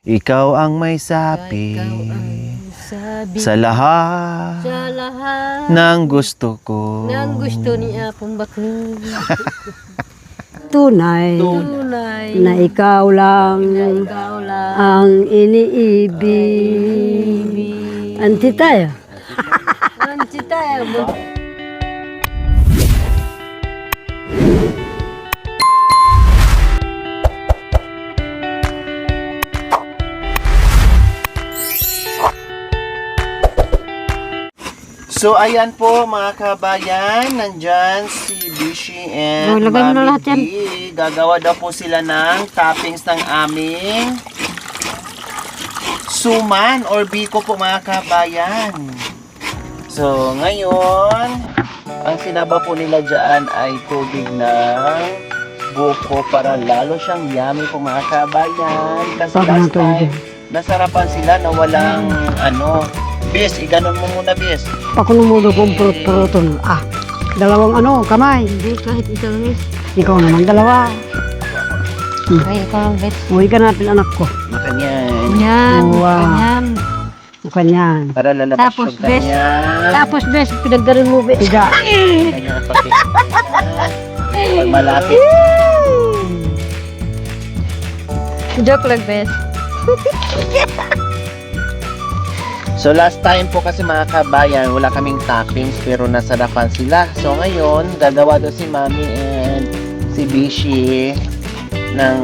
Ikaw ang may sabi sa lahat ng gusto ko. Nang gusto niya pong baklo. Tunay Tunay na ikaw lang ikaw lang ang iniibig. Anti tayo. ang cita mo. So ayan po mga kabayan, nandyan si Bishi and Lagay mo na Mami lahat yan. D. Gagawa daw po sila ng toppings ng aming suman or biko po mga kabayan. So ngayon, ang sinaba po nila dyan ay tubig ng buko para lalo siyang yummy po mga kabayan. Kasi last time, nasarapan sila na walang Bis, iganon mo muna, Bis. Pakunumulo kong purot-puroton. Dalawang kamay. Hindi kahit ikaw guys. Ikaw naman dalawa. Ay, ikaw lang guys. Uwi ka natin anak ko. Makanyan. Yan. Wow. Yan. Kanyan. Para lalabas Tapos, yung Bes. kanyan. Tapos bes, pinagdarin mo bes. Tiga. Kanyang pati. Pag malapit. Joke lang bes. So last time po kasi mga kabayan, wala kaming toppings pero nasarapan sila. So ngayon, gagawa daw si Mami and si Bishi ng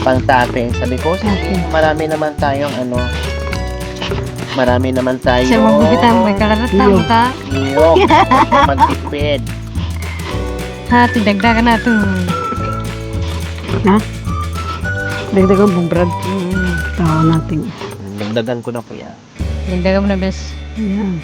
pang toppings. Sabi ko, sige, marami naman tayong marami naman tayong Siya magbubitang may kalaratang ka. niyok. Magtipid. Ha, tidagdagan na ito. Ha? Dagdagan pong brad. Tawa natin. Dagdagan ko na po yan. Dagdagan mo na bes. Ayan.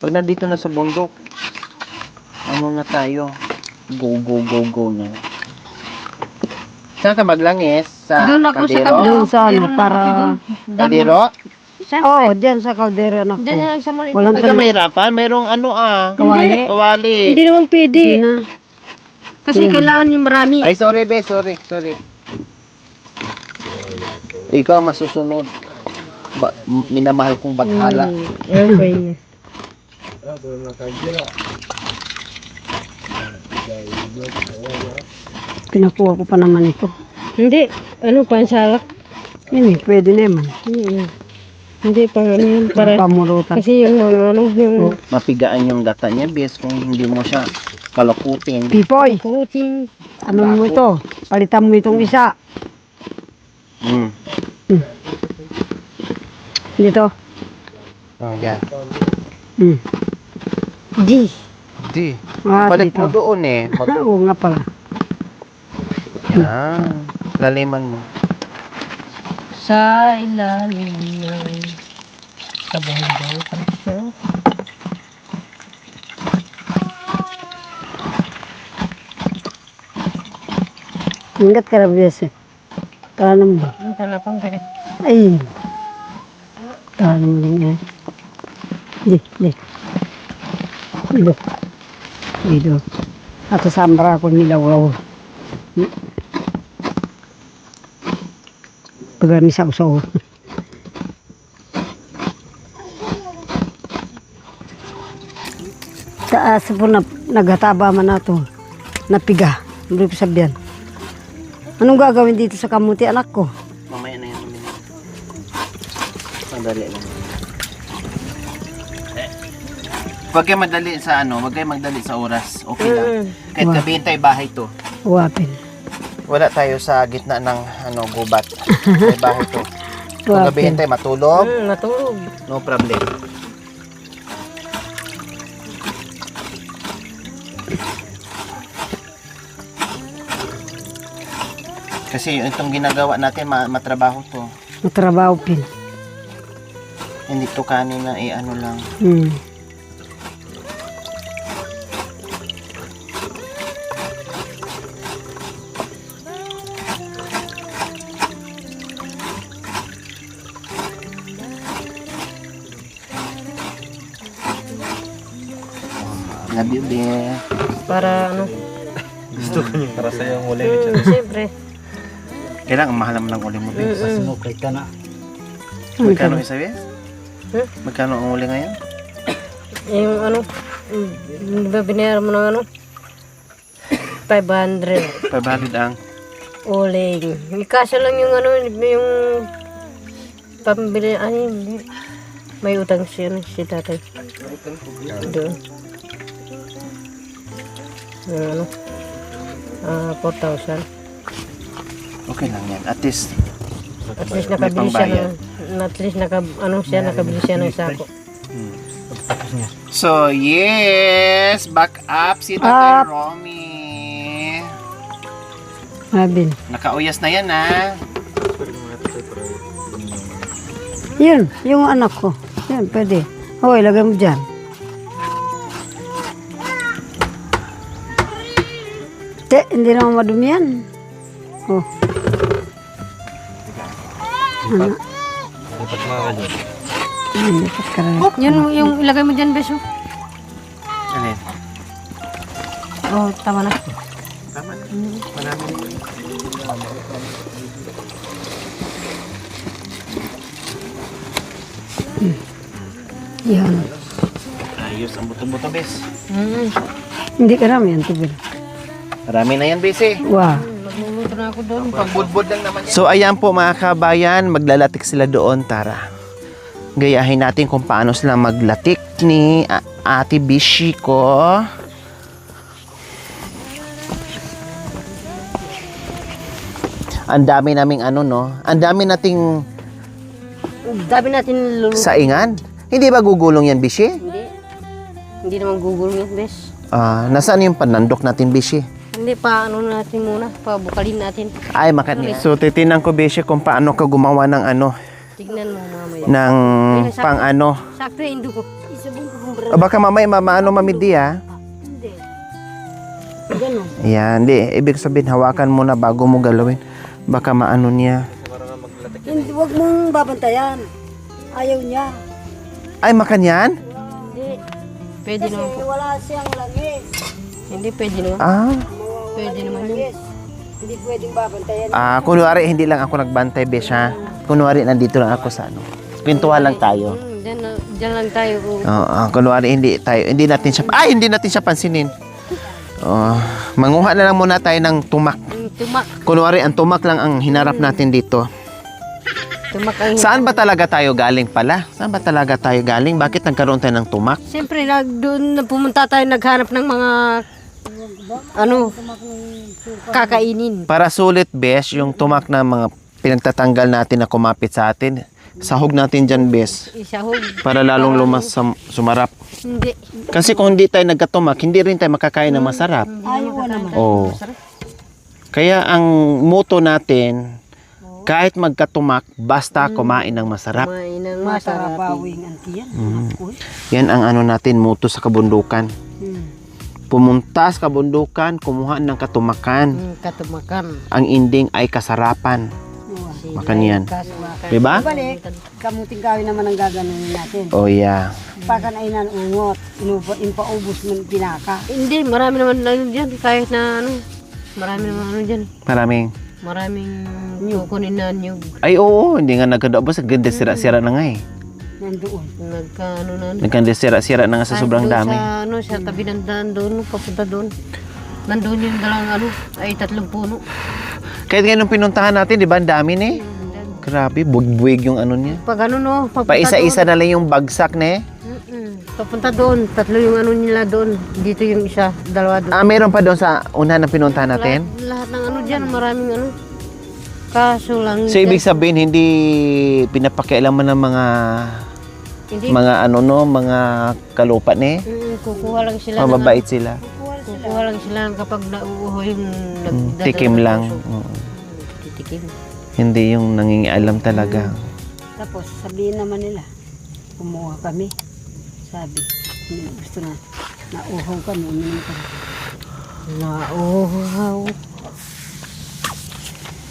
Pag nandito na sa bundok, nga tayo. Go, go, go, go na. Saan ka maglangis? Sa Doon ako sa kaldero? Doon sa para... Kaldero? Oo, diyan sa kaldero anak ko. Diyan sa maliit. Walang Huwag ka mahirapan. Mayroong kawali. kawali. Hindi naman pwede. Na. Kasi kailangan yung marami. Ay, sorry, be. Sorry. Ikaw masusunod. Minamahal kong baghala. Okay. Pinakuha ko pa naman ito. Hindi. Ano pa ang salak? Hindi, pwede naman. Hindi pa ano yun. Para, Pamurutan. kasi yung yung Mapigaan yung gata niya, bes, kung hindi mo siya kalakutin. Pipoy, kuting. ano mo ito? Palitan mo itong isa. Hmm. Dito. Oh, yan. Di. Di. Balik Balik mo doon eh. Oo nga pala. Yan. Laliman mo. Sa ilalim ng kabundang kanso. Hanggat ka na biyasa. Tanam ba? Ang talapang kaya. Ay. Tanam din eh. Di. Dito. At sambra ko nilaw. Pagani sa usaw. Sa asa po naghataba man na to. Napiga. Hindi ko sabihan. Anong gagawin dito sa kamuti anak ko? Mamaya na yan. Sandali lang. Huwag kayo madali sa ano, huwag kayo magdali sa oras. Okay lang. Kahit Wow. gabihin tayo bahay to. Wapin. Wala tayo sa gitna ng ano, gubat. May bahay to. Kung gabihin Wapin. tayo matulog, Matulog. no problem. Kasi itong ginagawa natin, matrabaho to. Matrabaho pin. Hindi to kanina ano lang. Hmm. Love you, be. Para ano? Para sa yung huli. Siyempre. Kailangan mahal naman ng uli mo, be. Sinukay ka na. Magkano isa, be? Hmm? Magkano ang uli ngayon? Yung ano, binayaran mo ng ano? 500 500 ang. uling. Kaso lang yung ano, yung pambili, ano yun, may utang siya, si tatay. Doon. Yung ano, 4,000. Okay lang yan. At least, At least nakabili siya pambayad. nakabili siya ng sako. so yes, back up si Tatay Romy. Wapin. Nakauyas na yan, ha? Yun, yung anak ko. Yun, pwede. Oo, ilagay mo dyan. Hindi naman madumi yan. Oh. Ano? Dapat mga ganyan. Hindi pa karami. Yun, yung ilagay mo dyan, beso. Alin? Oh, tama na. Tama na. Marami na yun. Yan. Ayos ang buto-buto, bes. Hindi karami yan, tubig. Marami na yan, bes, eh. Wow. Magluluto na ako doon. Pagbudbud lang naman yan. So ayan po mga kabayan, maglalatik sila doon, tara. Gayahin natin kung paano sila maglatik ni Ate Bishi ko. Ang dami naming ano, no? Ang dami nating Dami natin luluto. saingan. Hindi ba gugulong yan, Bishi? Hindi. Hindi naman gugulong yun, bes. Nasaan yung panandok natin, Bishi? Hindi pa ano natin muna, pabukalin natin. Ay, So titinan ko, Bishi, kung paano ka gumawa ng ano, Tignan mo mamaya. ng pang ano. Sakto yung indo ko. Isabong ko kung Baka mamaya maano mamidi, ha? Hindi. Ganun. Yan, di. Ibig sabihin, hawakan mo na bago mo galawin. Baka maano niya. Hindi, huwag mong babantayan. Ayaw niya. Ay, makanyan? Hindi. Pwede naman po. Wala siyang langis. Hindi, pwede naman. Ah, Pwede naman yun. Hindi pwedeng babantayan. kunwari, hindi lang ako nagbantay, Besh, ha? Kunwari, nandito lang ako sa ano. Pintuan lang tayo. Diyan lang tayo. Oo, kunwari, hindi natin siya pansinin. Manguha na lang muna tayo ng tumak. Tumak. Kunwari, ang tumak lang ang hinarap natin dito. Tumak ang... Saan ba talaga tayo galing pala? Saan ba talaga tayo galing? Bakit nagkaroon tayo ng tumak? Siyempre, doon na pumunta tayo naghanap ng mga ano, kakainin. Para sulit, Besh, yung tumak na mga pinagtatanggal natin na kumapit sa atin. Sahog natin dyan, Besh. Isahog. Para lalong sumarap. Hindi. Kasi kung hindi tayo nagkatumak, hindi rin tayo makakain ng masarap. Ayaw naman. Oh. Kaya ang motto natin, kahit magkatumak, basta kumain ng masarap. Kumain ng masarap. Masarabawing antiyan. Yan ang ano natin, motto sa kabundukan. Pumunta sa kabundukan, kumuha ng katumakan. Katumakan. Ang ending ay kasarapan. Makan yan. Katumakan. Diba? Balik, kamuting kahoy naman ang gaganunin natin. Oh yeah. Pakan ay nanungot, impaubos ng pinaka. Hindi, marami naman ano dyan. Kahit na ano, marami naman ano dyan. Maraming kukunin na nyug. Ay oo, hindi nga nagkadaubos. Ganda sira-sira na nga eh. Nandoon. Nagkaano na. Nagkanda sira-sira na nga sa sobrang Doon dami. Sa, ano, sa tabi ng daan doon, papunta doon. Nandun yung dalang ano, ay 3 puno. Kahit ngayon nung pinuntahan natin, di ba, ang dami na eh. Grabe, buwig-buwig yung ano niya. Pag ano no, papunta Pa isa-isa na lang yung bagsak na eh. doon. Papunta doon. 3 yung ano nila doon. Dito yung isa, 2 doon. Meron pa doon sa unahan na pinuntahan natin? Lahat ng ano dyan, maraming ano. Kaso lang. So, ibig sabihin, hindi pinapakialaman ng hindi, mga mga kalupa ni? kukuha lang sila. Mababait sila. Kukuha lang sila kapag nauuho yung Tikim lang. Oo. Titikim. Hindi yung nangingialam talaga. Tapos sabihin naman nila, kumuha kami. Sabi, gusto na, nauhaw kami, uminom kami. Nauuhaw.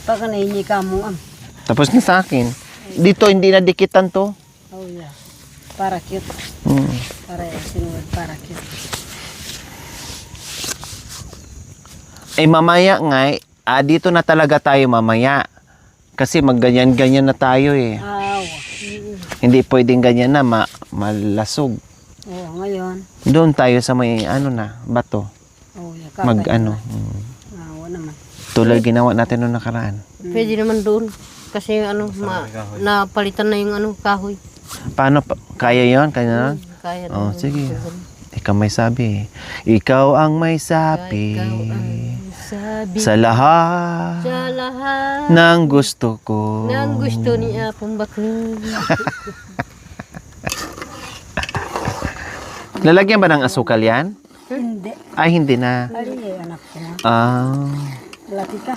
Pagka nahingi ka mo, Tapos na sa akin. Dito, hindi na dikitan to. oh yeah, para cute. Para sinuwad, para cute. Mamaya nga, dito na talaga tayo mamaya. Kasi magganyan-ganyan na tayo eh. Hindi pwedeng ganyan na, malasog. Oh, ngayon. Doon tayo sa may bato. Oh, yeah, Awa naman. Tulad ginawa natin noong nakaraan. Pwede naman doon. Kasi napalitan na yung kahoy. Paano? Kaya yon? Kaya nun? Kaya Oh, naman. sige. Ikaw may sabi. Ikaw ang may sabi. Ikaw ang sabi Sa lahat sa lahat ng gusto ko. ng gusto ni Apong Bakla. Lalagyan ba ng asukal yan? Hindi. Ay, hindi na. Alin eh, anak ko na. Laki ka.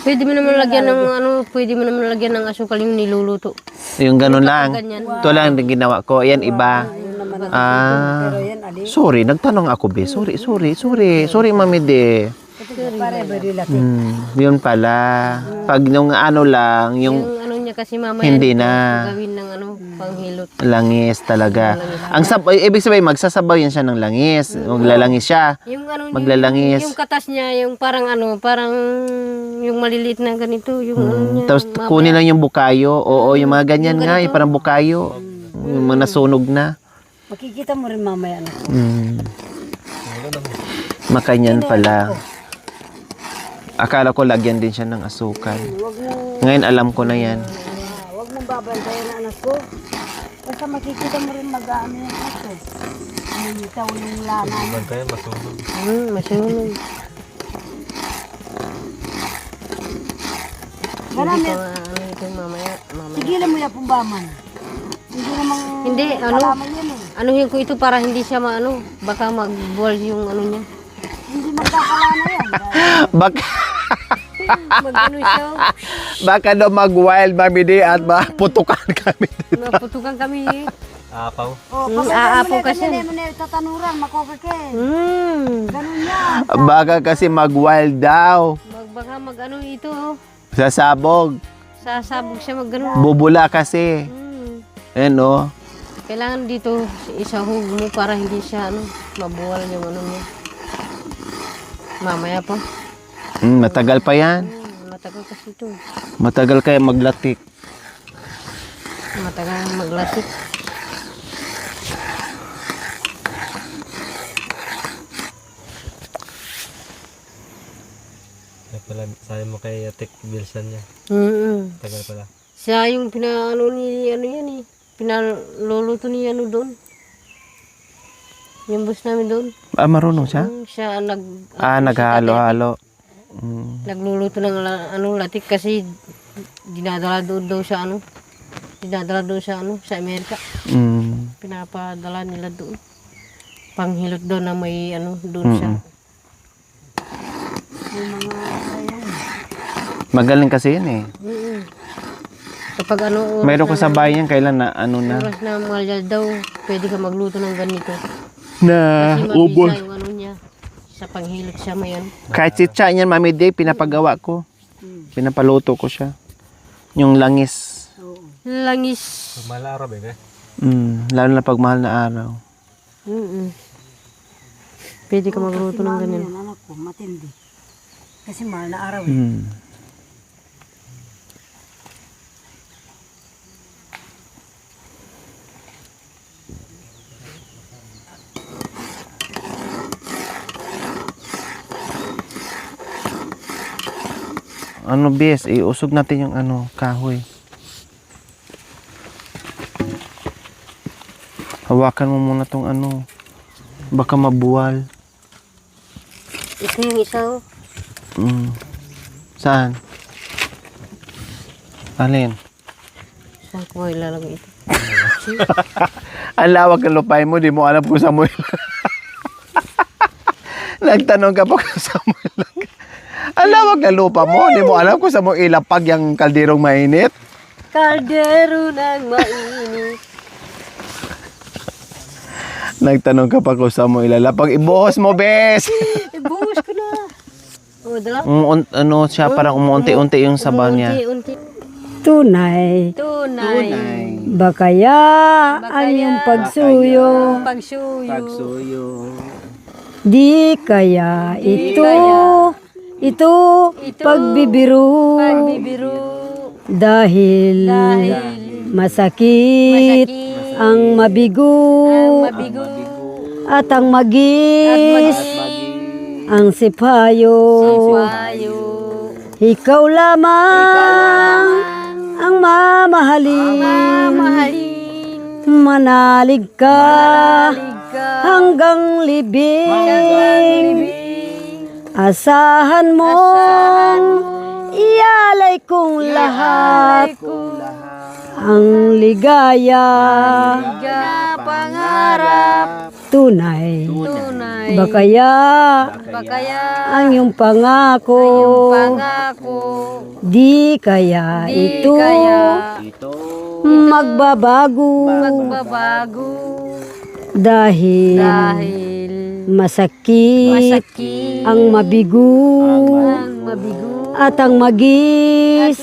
Pwede mo naman lagyan ng pwede mo naman lagyan ng asukal yung niluluto. Yung ganun lang. Ganyan. Ito lang ang ginawa ko. Yan iba. Pero yan, alin. Sorry, nagtanong ako, be. Sorry, Mami De. Pare, very laki. Yun pala. Pag nung lang, Yung yung ano niya kasi mamaya Hindi na. gawin ng panghilot. langis talaga. Ibig sabihin, magsasabaw yan siya ng langis. Maglalangis siya. Yung Maglalangis. yung katas niya, yung parang parang yung maliliit na ganito, yung niya. Tapos kunin lang yung bukayo. Oo, yung mga ganyan Yung nga, ganito. yung parang bukayo. Yung mga nasunog na. Makikita mo rin mamaya, anak ko. Makanyan pala. Akala ko lagyan din siya ng asukal. Huwag mo, Ngayon alam ko na yan. huwag mong babantayan na anak ko. Basta makikita mo rin mag-ano yung anak ko. Itaw yung lana. Kaya masunog. Masunog. Ganun Ito, eh. ito mamaya. Tigilan mo yung pumbaman. Hindi namang Hindi, kalaman yan eh. anuhin ko ito para hindi siya baka mag-boil yung niya. Hindi magkakalana yan. Siya. Baka daw mag-wild, Mami De, at maputukan kami. Naputukan kami. Apaw. Oh, aapaw kasi. Ganyan mo tatanuran, makokake. Ganun yan. Baka kasi mag-wild daw. Baka ito. Sasabog. Sasabog siya Bubula kasi. Ano? Kailangan dito isahog mo para hindi siya mabuwal yung niya. Mamaya pa. Matagal pa yan. Matagal kasi ito. Matagal kaya maglatik. Matagal maglatik. Sayang mo kay Atik Bilsan niya. Tagal pala. Siya yung yan pinaluluto niya doon. Yung bus namin doon. Marunong siya? Siya Naghahalo-halo. Nagluluto ng latik kasi dinadala doon daw sa dinadala doon sa Amerika. Pinapadala nila doon. Panghilot doon na may doon siya. Magaling kasi yan eh. Kapag Mayroon ko sa bayan kailan na oras na mahal daw, pwede ka magluto ng ganito. na Kasi ubos. mabisa yung niya. Sa panghilot siya mayan. Kahit sitsa niyan, Mami De, pinapagawa ko. Pinapaluto ko siya. Yung langis. Langis. Pag malaraw ba? Lalo na pag mahal na araw. Pwede ka magluto ng ganyan. Yan, anak ko, matindi. Kasi mahal na araw eh. Bes, iusog natin yung kahoy. Hawakan mo muna tong ano. Baka mabuwal. Ito yung isa oh. Saan? Alin? Saan ko ilalagay ito? Ang lawak ng lupay mo, di mo alam kung saan mo Nagtanong ka pa kung saan mo ilagay. Ang lawak ng lupa mo, di mo alam kung saan mo ilapag yung kalderong mainit. Kaldero ng mainit. Nagtanong ka pa kung saan mo ilalapag. Ibuhos mo, bes! Ibuhos ko na. O, dala. Ano siya, parang umuunti-unti yung sabaw niya. Unti-unti. Tunay. Tunay. Bakaya ang iyong pagsuyo. Pagsuyo. Di kaya ito pagbibiro. Dahil masakit ang mabigo at ang magis ang sipayo. Ikaw lamang ang mamahalin. Manalig ka hanggang libing. Asahan mo ialay kong lahat ang ligaya. Pangarap. Tunay. Bakaya ang iyong pangako. Di kaya ito magbabago. Dahil masakit ang mabigo at ang magis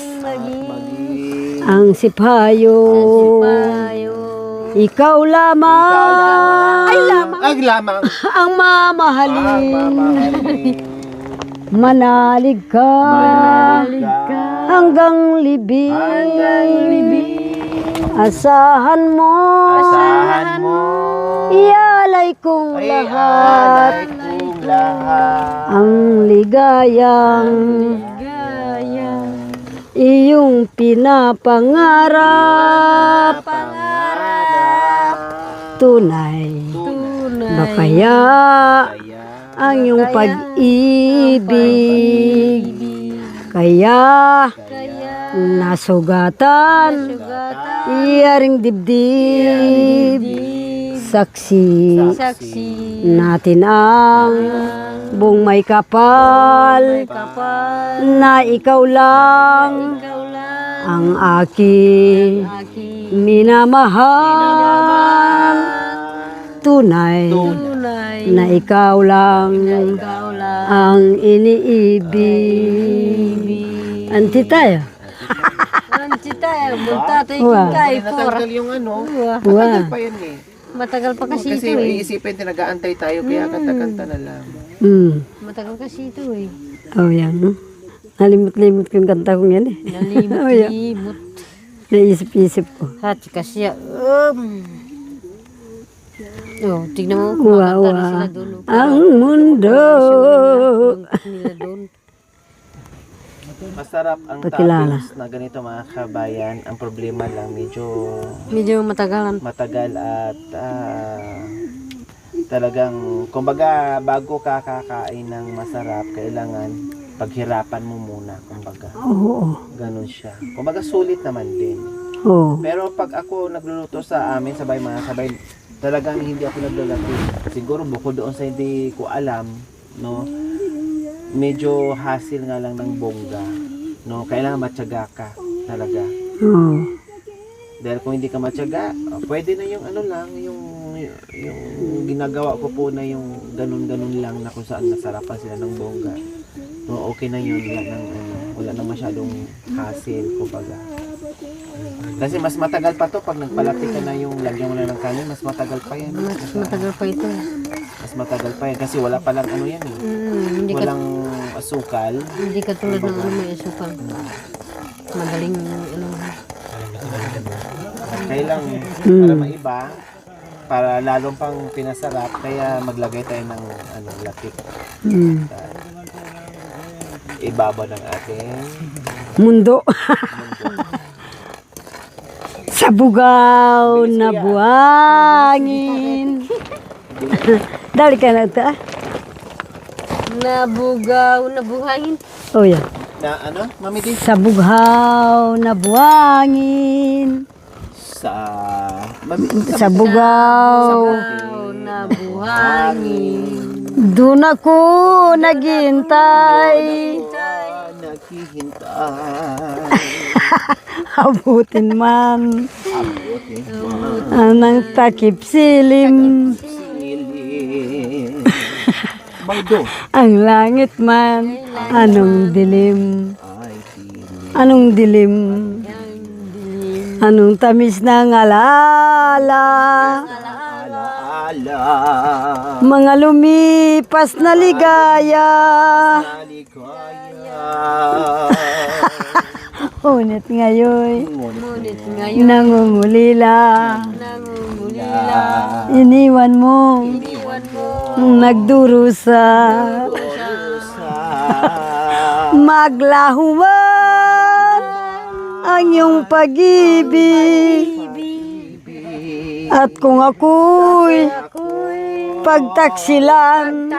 ang sipayo. Ikaw lamang ang mamahalin. Manalig ka hanggang libing. Asahan mo ialay kong lahat ang ligayang iyong pinapangarap. Tunay. Bakaya ang iyong pag-ibig. Kaya nasugatan iyaring dibdib. Saksi natin ang buong may kapal na ikaw lang ang aking minamahal. Tunay na ikaw lang ang iniibig. Anti tayo. Buntatay Wow. kay Cora. yung ano. Wow. Pa yan eh. Matagal pa kasi Kasi ito eh. iisipin, tinag-aantay tayo, kaya kanta-kanta na lang. Matagal kasi ito eh. Oh, yan. No? Nalimot-limot ko yung kanta kong yan eh. Nalimot-limot. Naisip-isip ko. Hati kasi oh, tignan mo, kumakanta na sila doon. Ang mundo. Nila doon. Masarap ang Pakilala. toppings na ganito mga kabayan. Ang problema lang, Medyo matagalan. matagal at talagang, kumbaga, bago ka kakain ng masarap, kailangan paghirapan mo muna, kumbaga. Oo. Ganun siya. Kumbaga, sulit naman din. Oo. Pero pag ako nagluluto sa amin, sabay mga kabay, talagang hindi ako naglalaki. Siguro bukod doon sa hindi ko alam, no, medyo hassle nga lang ng bongga. No, kailangan matyaga ka talaga. Oo. Dahil kung hindi ka matyaga, pwede na yung ano lang, yung ginagawa ko po na yung ganun-ganun lang na kung saan nasarapan sila ng bongga. No, okay na yun, wala na masyadong hassle, kumbaga. Kasi mas matagal pa to pag nagpalati ka na yung lagyan mo na ng kanin, mas matagal pa yan. Mas matagal pa ito. Mas matagal pa yan kasi wala palang ano yan eh. Walang asukal. Hindi ka tulad ng ano may asukal. Madaling ano. Kailang para maiba, para lalong pang pinasarap, kaya maglagay tayo ng ano, latik. Ibabaw ng ating Mundo. Sa Nabugaw na buhangin. Dali ka na ito, ah. Nabugaw na buhangin. Oh, yeah. Na ano, Mami Di? Sa bughaw na buhangin. Sa... Mami, Sa bugaw. Bugaw na buhangin. Doon ako naghintay. naghihintay. Abutin man. Abutin Anang takip silim. silim. Magdo. Ang langit man. Anong dilim. Ay, silim. Anong dilim. Anong tamis ng alala. Alaala. Mga lumipas na ligaya. Naligaya. Unit ngayon. Ngunit ngayon Nangungulila. nangungulila. Iniwan mo. Iwan mo Nagdurusa. Sa Maglahuman ang iyong pag-ibig. At kung ako'y pagtaksilan,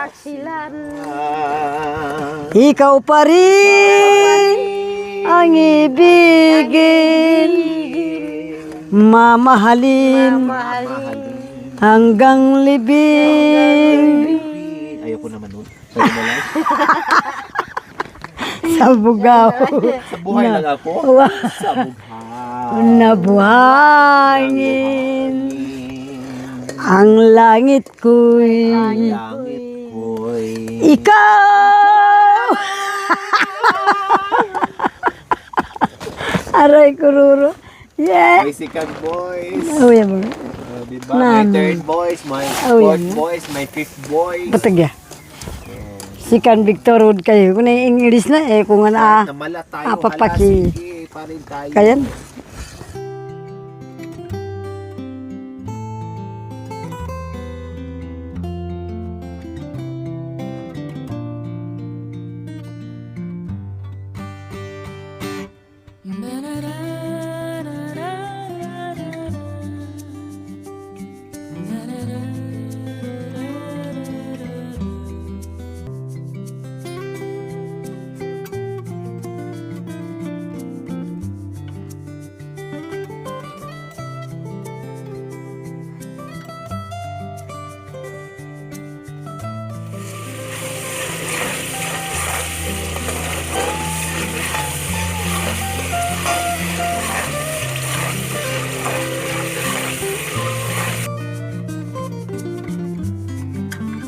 ikaw pa rin ang ibigin, mamahalin hanggang libing. ayoko naman nun. Pwede mo lang. Sa bugaw Sa buhay lang ako. Sa bugha. na buhangin, ang langit ko'y Langit ko'y ikaw. Aray kururo. Yeah. may second voice. Oh, yeah, mo. Diba? My third voice, my Oh, fourth yeah. voice, my fifth voice. Patag ya. Si kan Victor Wood kayo. Kung na English na eh, kung na Namala tayo, papaki. sige, pa rin tayo. kayan.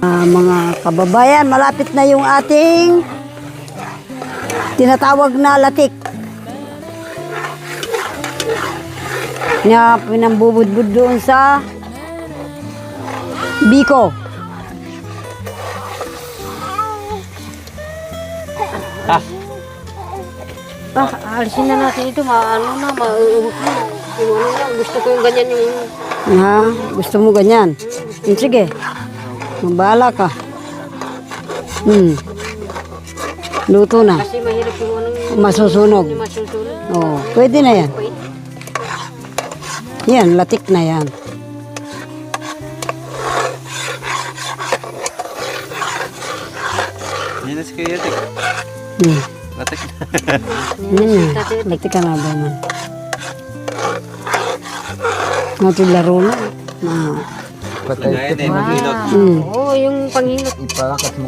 Mga kababayan, malapit na yung ating tinatawag na latik. Na pinambubudbud doon sa Biko. Alisin na natin ito, maano na, mauubok na. Yung ano na, gusto ko yung ganyan yung... Ha? Gusto mo ganyan? Sige. Mabala ka. Luto na. Kasi mahirap yung ano yung Masusunog. masusunod. Oh, pwede na yan. Yan, latik na yan. Yan na si Kuya Tek. Latik na. Latik ka na ba man? Natin laro na. Patay ito. Oo, yung panghinot. Ipalakas mo.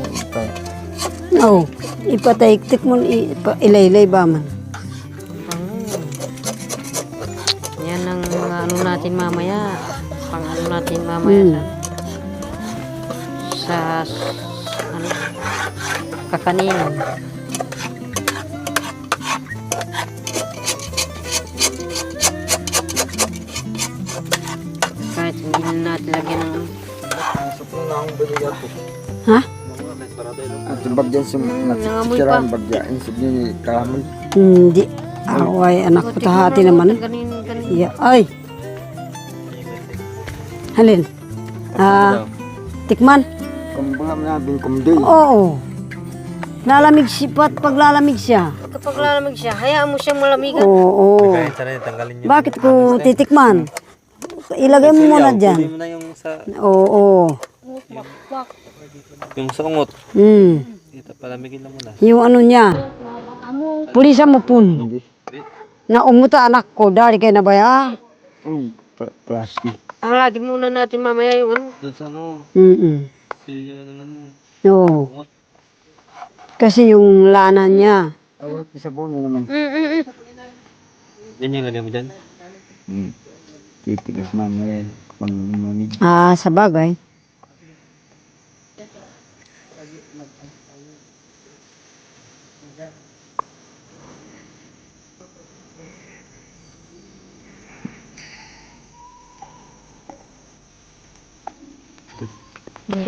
Oh, ipataiktik mo, ilaylay ba man? Yan ang mga ano natin mamaya. Pang ano natin mamaya sa ano, kakanin. Kahit hindi na natin lagyan ng Ha? At bagyan sa nangamoy nagsisiraan pa. bagyan sa ni kalamon. Hindi. Away, anak ko tahati naman. Kanin. Yeah. Ay! Halin? Tikman? Kung mga namin kumday. Oo. Lalamig siya, pag lalamig siya. kapag lalamig siya, hayaan mo siyang malamigan. Oo. Kahit sana tanggalin nyo. Bakit ko titikman? Ilagay mo muna Kunin dyan. mo na yung sa, Oo. yung sa ungot. Dito, palamigin lang muna. Yung ano niya. Pulisan mo pun. Naumuta anak ko. Dari kayo na ba ya? Plastic. Ang lagi muna natin mamaya yung ano. Doon sa ano, silya na ano. Oo. Kasi yung lana niya. Isa po naman. Yan yung lagyan mo dyan. Titigas mamaya. Pag mamig. Ah, sa bagay.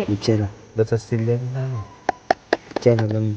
Michela. Doon sa silya na ano. Michela lang.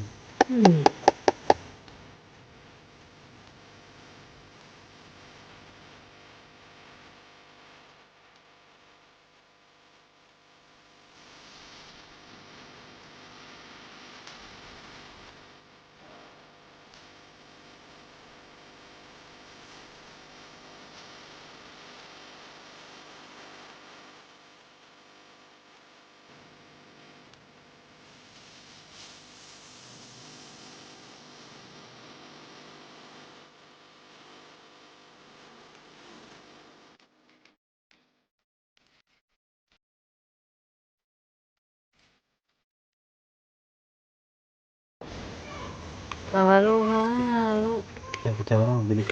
Halo, halo. Yan, kutsara mo, bilis.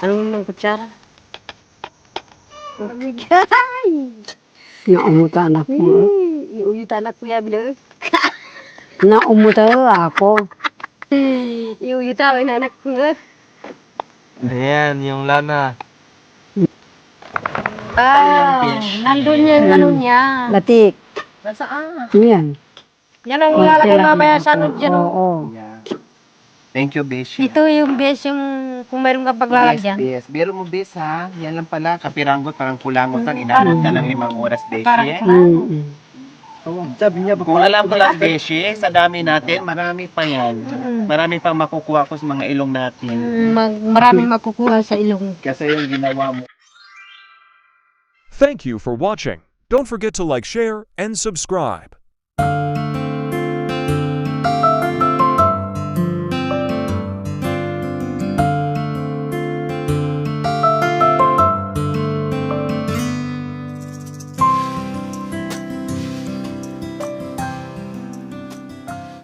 Anong ng kutsara? Naumuta anak mo. Iuyut anak ko ya, bilang. Naumuta ako. Iuyut ako yung anak ko. Ayan, yung lana. Nandun yung ano niya. Latik. Nasaan? Yan. Yan ang lalagay mamaya sa ano dyan. Oo. Thank you, Beshi. Ito yung best yung kung mayroon kang paglalagyan. Yes, biro mo, Bes, ha? Yan lang pala, kapiranggot, parang kulangot lang, inaabot ka ng 5 oras, Beshi. Sabi niya, Kung alam ko lang, Beshi, sa dami natin, marami pa yan. Marami pang makukuha ko sa mga ilong natin. Maraming makukuha sa ilong. Kasi yung ginawa mo. Thank you for watching. Don't forget to like, share, and subscribe.